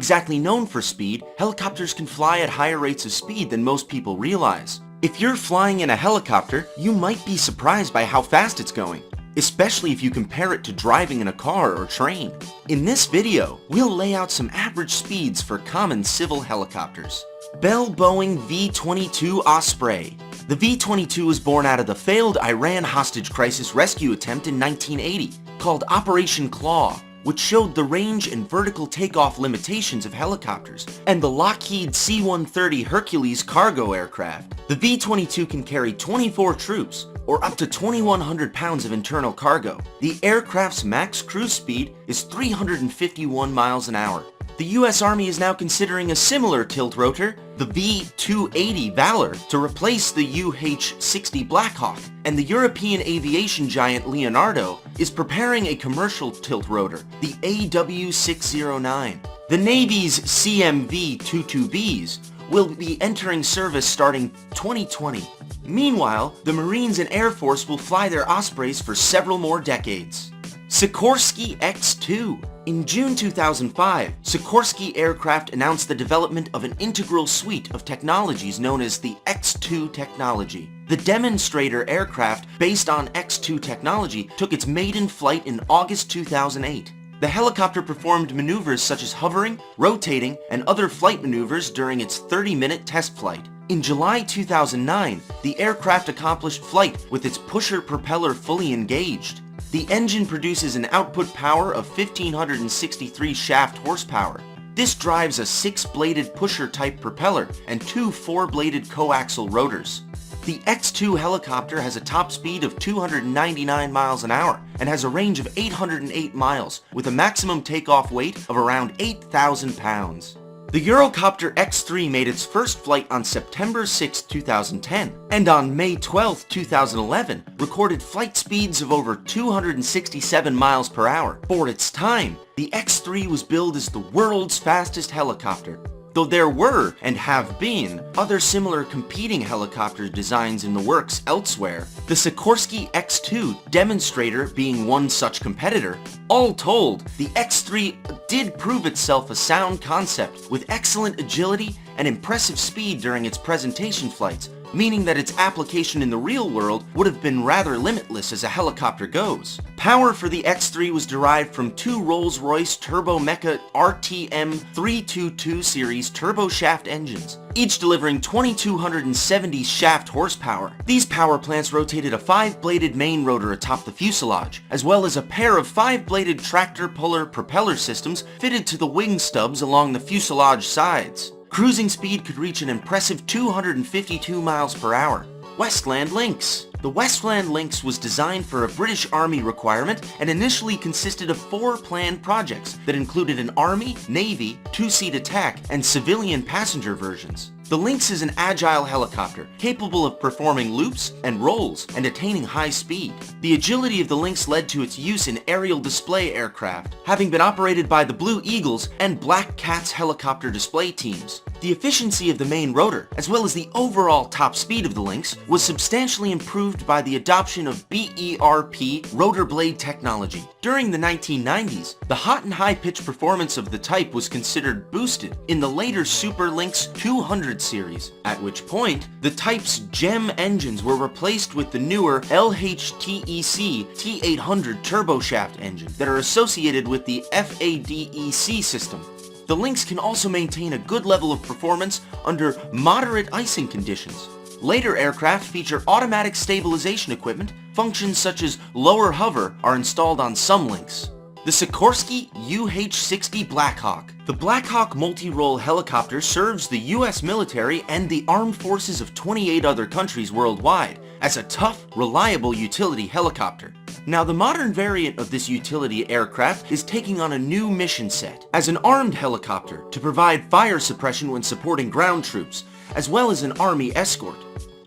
exactly known for speed, helicopters can fly at higher rates of speed than most people realize. If you're flying in a helicopter, you might be surprised by how fast it's going, especially if you compare it to driving in a car or train. In this video, we'll lay out some average speeds for common civil helicopters. Bell Boeing V-22 Osprey. The V-22 was born out of the failed Iran hostage crisis rescue attempt in 1980, called Operation Claw, which showed the range and vertical takeoff limitations of helicopters, and the Lockheed C-130 Hercules cargo aircraft. The V-22 can carry 24 troops, or up to 2,100 pounds of internal cargo. The aircraft's max cruise speed is 351 miles an hour. The US Army is now considering a similar tilt-rotor, the V-280 Valor, to replace the UH-60 Blackhawk, and the European aviation giant Leonardo is preparing a commercial tilt-rotor, the AW609. The Navy's CMV-22Bs will be entering service starting 2020. Meanwhile, the Marines and Air Force will fly their Ospreys for several more decades. Sikorsky X-2. In June 2005, Sikorsky Aircraft announced the development of an integral suite of technologies known as the X-2 technology. The demonstrator aircraft based on X-2 technology took its maiden flight in August 2008. The helicopter performed maneuvers such as hovering, rotating, and other flight maneuvers during its 30-minute test flight. In July 2009, the aircraft accomplished flight with its pusher propeller fully engaged. The engine produces an output power of 1,563 shaft horsepower. This drives a 6-bladed pusher-type propeller and 2 4-bladed coaxial rotors. The X-2 helicopter has a top speed of 299 miles an hour and has a range of 808 miles with a maximum takeoff weight of around 8,000 pounds. The Eurocopter X-3 made its first flight on September 6, 2010, and on May 12, 2011, recorded flight speeds of over 267 miles per hour. For its time, the X-3 was billed as the world's fastest helicopter. Though there were, and have been, other similar competing helicopter designs in the works elsewhere, the Sikorsky X-2 demonstrator being one such competitor, all told, the X-3 did prove itself a sound concept with excellent agility and impressive speed during its presentation flights, meaning that its application in the real world would have been rather limitless as a helicopter goes. Power for the X-3 was derived from 2 Rolls-Royce Turbomeca RTM 322 series turboshaft engines, each delivering 2,270 shaft horsepower. These power plants rotated a 5-bladed main rotor atop the fuselage, as well as a pair of 5-bladed tractor-puller propeller systems fitted to the wing stubs along the fuselage sides. Cruising speed could reach an impressive 252 miles per hour. Westland Lynx. The Westland Lynx was designed for a British Army requirement and initially consisted of 4 planned projects that included an Army, Navy, 2-seat attack, and civilian passenger versions. The Lynx is an agile helicopter, capable of performing loops and rolls and attaining high speed. The agility of the Lynx led to its use in aerial display aircraft, having been operated by the Blue Eagles and Black Cats helicopter display teams. The efficiency of the main rotor, as well as the overall top speed of the Lynx, was substantially improved by the adoption of BERP rotor blade technology. During the 1990s, the hot and high-pitch performance of the type was considered boosted in the later Super Lynx 200 series, at which point, the type's GEM engines were replaced with the newer LHTEC T800 turboshaft engine that are associated with the FADEC system. The Lynx can also maintain a good level of performance under moderate icing conditions. Later aircraft feature automatic stabilization equipment. Functions such as lower hover are installed on some Lynx. The Sikorsky UH-60 Blackhawk. The Blackhawk multi-role helicopter serves the US military and the armed forces of 28 other countries worldwide as a tough, reliable utility helicopter. Now, the modern variant of this utility aircraft is taking on a new mission set as an armed helicopter to provide fire suppression when supporting ground troops, as well as an Army escort.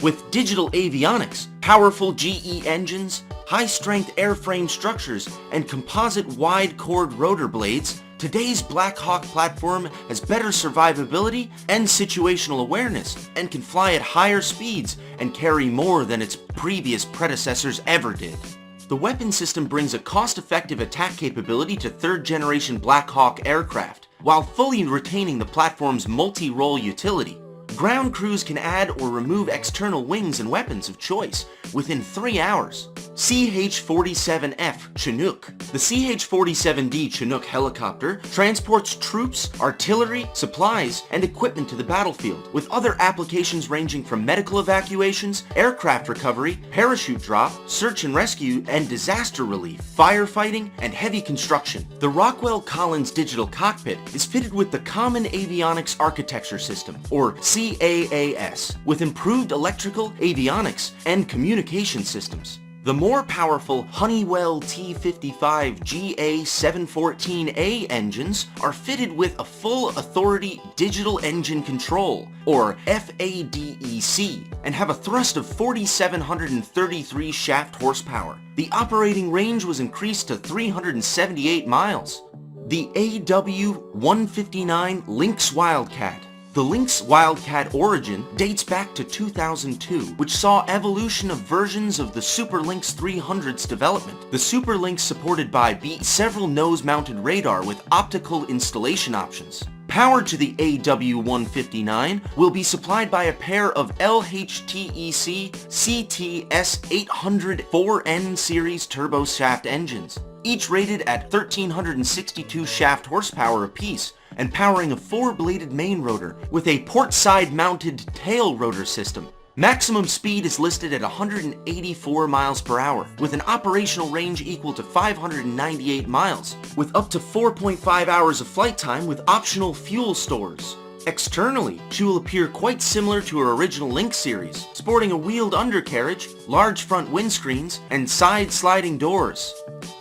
With digital avionics, powerful GE engines, high-strength airframe structures, and composite wide-chord rotor blades, today's Blackhawk platform has better survivability and situational awareness and can fly at higher speeds and carry more than its previous predecessors ever did. The weapon system brings a cost-effective attack capability to third-generation Blackhawk aircraft, while fully retaining the platform's multi-role utility. Ground crews can add or remove external wings and weapons of choice within 3 hours. CH-47F Chinook. The CH-47D Chinook helicopter transports troops, artillery, supplies, and equipment to the battlefield, with other applications ranging from medical evacuations, aircraft recovery, parachute drop, search and rescue, and disaster relief, firefighting, and heavy construction. The Rockwell Collins digital cockpit is fitted with the Common Avionics Architecture System, or CAAS, with improved electrical, avionics, and communication systems. The more powerful Honeywell T55 GA714A engines are fitted with a full authority digital engine control, or FADEC, and have a thrust of 4,733 shaft horsepower. The operating range was increased to 378 miles. The AW-159 Lynx Wildcat. The Lynx Wildcat origin dates back to 2002, which saw evolution of versions of the Super Lynx 300's development. The Super Lynx supported by several nose-mounted radar with optical installation options. Power to the AW-159 will be supplied by a pair of LHTEC CTS-800 4N series turboshaft engines, each rated at 1,362 shaft horsepower apiece, and powering a 4-bladed main rotor with a port-side mounted tail rotor system. Maximum speed is listed at 184 miles per hour, with an operational range equal to 598 miles, with up to 4.5 hours of flight time with optional fuel stores. Externally, she will appear quite similar to her original Lynx series, sporting a wheeled undercarriage, large front windscreens, and side-sliding doors.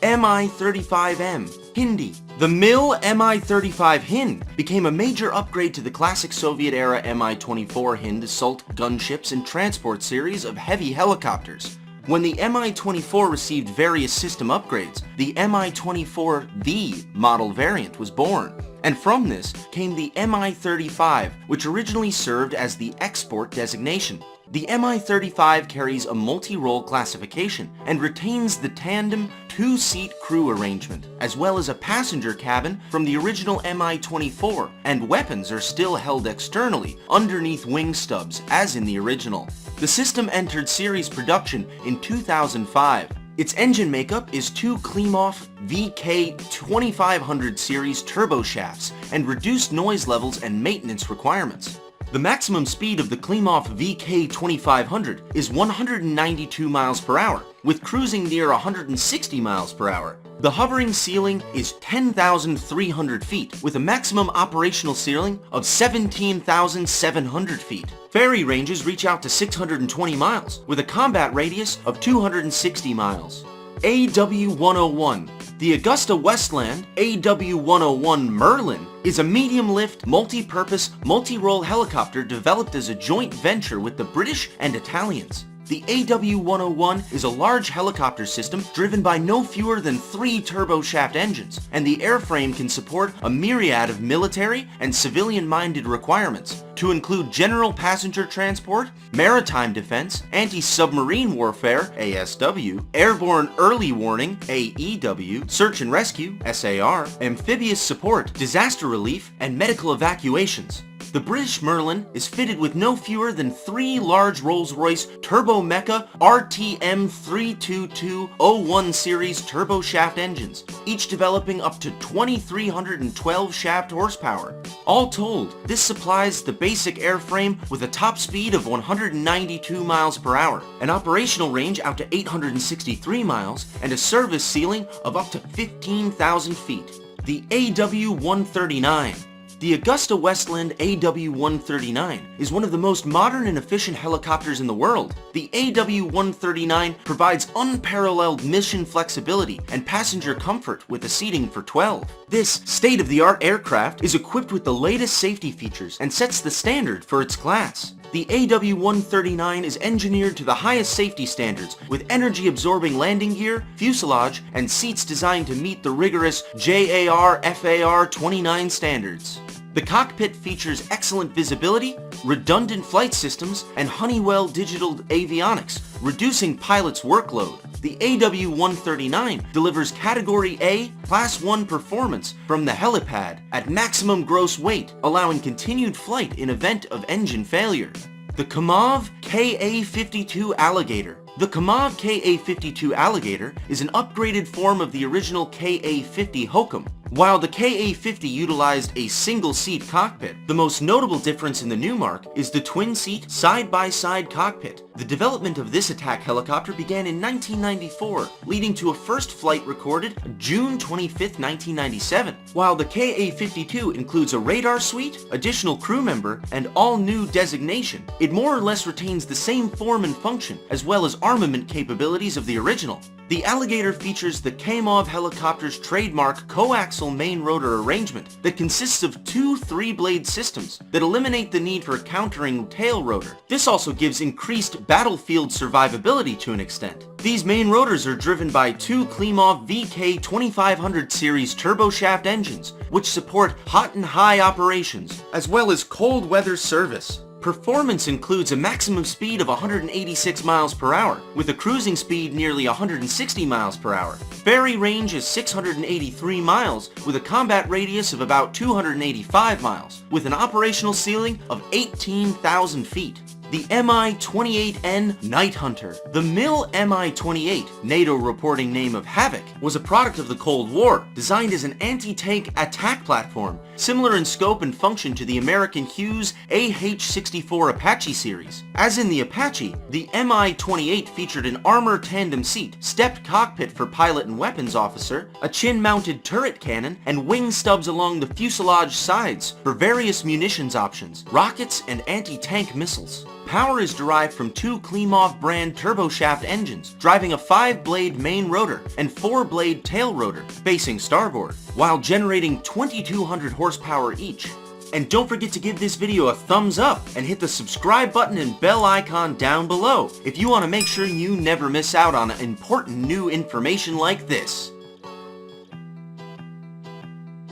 Mi-35M Hindi. The MIL Mi-35 Hind became a major upgrade to the classic Soviet-era Mi-24 Hind assault gunships and transport series of heavy helicopters. When the Mi-24 received various system upgrades, the Mi-24V model variant was born, and from this came the Mi-35, which originally served as the export designation. The Mi-35 carries a multi-role classification and retains the tandem 2-seat crew arrangement, as well as a passenger cabin from the original Mi-24, and weapons are still held externally underneath wing stubs, as in the original. The system entered series production in 2005. Its engine makeup is two Klimov VK2500 series turboshafts and reduced noise levels and maintenance requirements. The maximum speed of the Klimov VK2500 is 192 miles per hour, with cruising near 160 miles per hour. The hovering ceiling is 10,300 feet, with a maximum operational ceiling of 17,700 feet. Ferry ranges reach out to 620 miles, with a combat radius of 260 miles. AW-101. The Augusta Westland AW-101 Merlin is a medium-lift, multi-purpose, multi-role helicopter developed as a joint venture with the British and Italians. The AW-101 is a large helicopter system driven by no fewer than 3 turboshaft engines, and the airframe can support a myriad of military and civilian-minded requirements, to include general passenger transport, maritime defense, anti-submarine warfare (ASW), airborne early warning (AEW), search and rescue (SAR), amphibious support, disaster relief, and medical evacuations. The British Merlin is fitted with no fewer than 3 large Rolls-Royce Turbo Mecha RTM32201 series turboshaft engines, each developing up to 2,312 shaft horsepower. All told, this supplies the basic airframe with a top speed of 192 miles per hour, an operational range out to 863 miles, and a service ceiling of up to 15,000 feet. The AW-139. The Augusta Westland AW-139 is one of the most modern and efficient helicopters in the world. The AW-139 provides unparalleled mission flexibility and passenger comfort with a seating for 12. This state-of-the-art aircraft is equipped with the latest safety features and sets the standard for its class. The AW-139 is engineered to the highest safety standards with energy-absorbing landing gear, fuselage, and seats designed to meet the rigorous JAR FAR 29 standards. The cockpit features excellent visibility, redundant flight systems, and Honeywell digital avionics, reducing pilots' workload. The AW139 delivers Category A Class 1 performance from the helipad at maximum gross weight, allowing continued flight in event of engine failure. The Kamov KA-52 Alligator. The Kamov KA-52 Alligator is an upgraded form of the original KA-50 Hokum. While the KA-50 utilized a single-seat cockpit, the most notable difference in the new mark is the twin-seat, side-by-side cockpit. The development of this attack helicopter began in 1994, leading to a first flight recorded June 25, 1997. While the KA-52 includes a radar suite, additional crew member, and all-new designation, it more or less retains the same form and function, as well as armament capabilities of the original. The Alligator features the Kamov helicopter's trademark coaxial main rotor arrangement that consists of two 3-blade systems that eliminate the need for countering tail rotor. This also gives increased battlefield survivability to an extent. These main rotors are driven by two Kamov VK2500 series turboshaft engines, which support hot and high operations, as well as cold weather service. Performance includes a maximum speed of 186 miles per hour, with a cruising speed nearly 160 miles per hour. Ferry range is 683 miles, with a combat radius of about 285 miles, with an operational ceiling of 18,000 feet. The Mi-28N Night Hunter. The MIL Mi-28, NATO reporting name of Havoc, was a product of the Cold War, designed as an anti-tank attack platform, similar in scope and function to the American Hughes AH-64 Apache series. As in the Apache, the Mi-28 featured an armor tandem seat, stepped cockpit for pilot and weapons officer, a chin-mounted turret cannon, and wing stubs along the fuselage sides for various munitions options, rockets, and anti-tank missiles. Power is derived from two Kamov brand turboshaft engines, driving a 5-blade main rotor and 4-blade tail rotor, facing starboard, while generating 2,200 horsepower each. And don't forget to give this video a thumbs up and hit the subscribe button and bell icon down below if you want to make sure you never miss out on important new information like this.